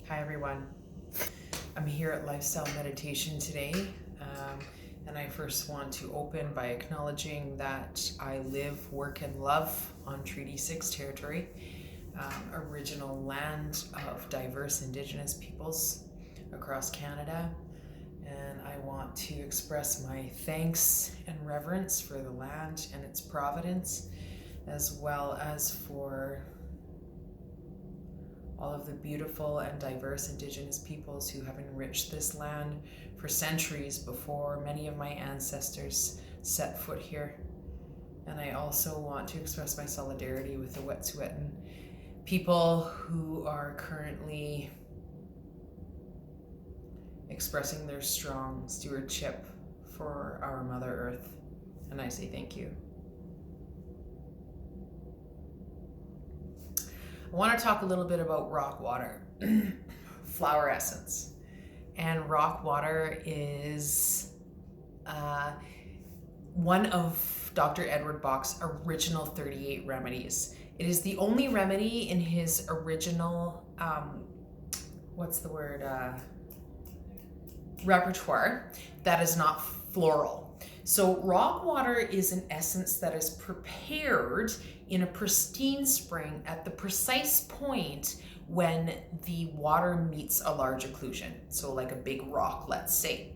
Hi everyone. I'm here at Lifestyle Meditation today, and I first want to open by acknowledging that I live, work, and love on Treaty 6 territory, original land of diverse Indigenous peoples across Canada, and I want to express my thanks and reverence for the land and its providence, as well as for all of the beautiful and diverse Indigenous peoples who have enriched this land for centuries before many of my ancestors set foot here. And I also want to express my solidarity with the Wet'suwet'en people who are currently expressing their strong stewardship for our Mother Earth. And I say thank you. I want to talk a little bit about rock water, flower essence. And rock water is one of Dr. Edward Bach's original 38 remedies. It is the only remedy in his original, repertoire that is not floral. So rock water is an essence that is prepared in a pristine spring at the precise point when the water meets a large occlusion. So like a big rock, let's say.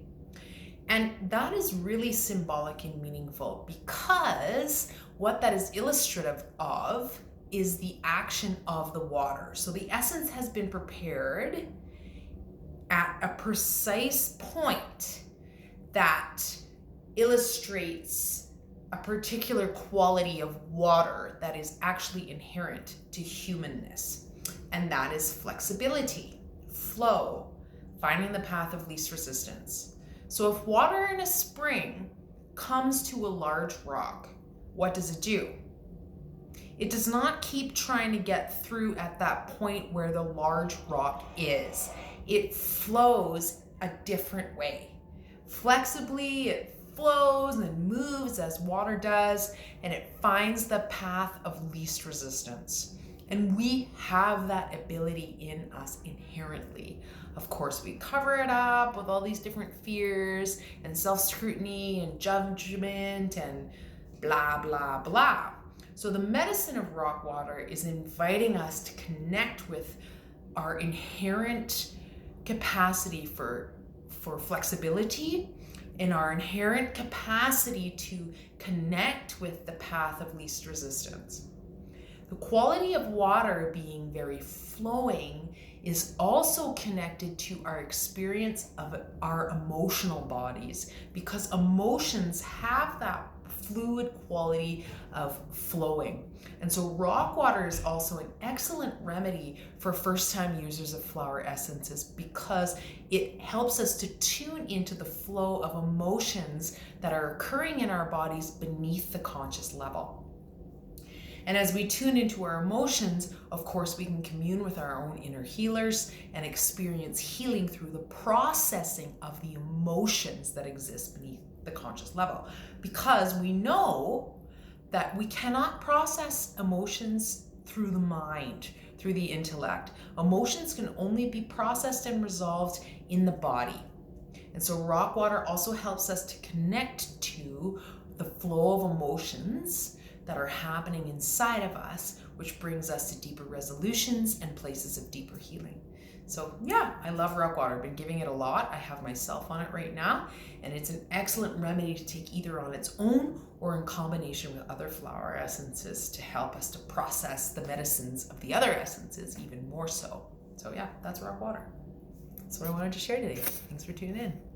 And that is really symbolic and meaningful because what that is illustrative of is the action of the water. So the essence has been prepared at a precise point that illustrates a particular quality of water that is actually inherent to humanness. And that is flexibility, flow, finding the path of least resistance. So if water in a spring comes to a large rock, what does it do? It does not keep trying to get through at that point where the large rock is. It flows a different way. Flexibly, it flows and moves as water does, and it finds the path of least resistance. And we have that ability in us inherently. Of course, we cover it up with all these different fears and self-scrutiny and judgment and blah, blah, blah. So the medicine of rock water is inviting us to connect with our inherent capacity for flexibility and our inherent capacity to connect with the path of least resistance. The quality of water being very flowing is also connected to our experience of our emotional bodies, because emotions have that fluid quality of flowing. And so rock water is also an excellent remedy for first-time users of flower essences because it helps us to tune into the flow of emotions that are occurring in our bodies beneath the conscious level. And as we tune into our emotions, of course, we can commune with our own inner healers and experience healing through the processing of the emotions that exist beneath the conscious level. Because we know that we cannot process emotions through the mind, through the intellect. Emotions can only be processed and resolved in the body. And so rock water also helps us to connect to the flow of emotions that are happening inside of us, which brings us to deeper resolutions and places of deeper healing. So yeah, I love rock water. I've been giving it a lot. I have myself on it right now, and it's an excellent remedy to take either on its own or in combination with other flower essences to help us to process the medicines of the other essences even more so. So yeah, that's rock water. That's what I wanted to share today. Thanks for tuning in.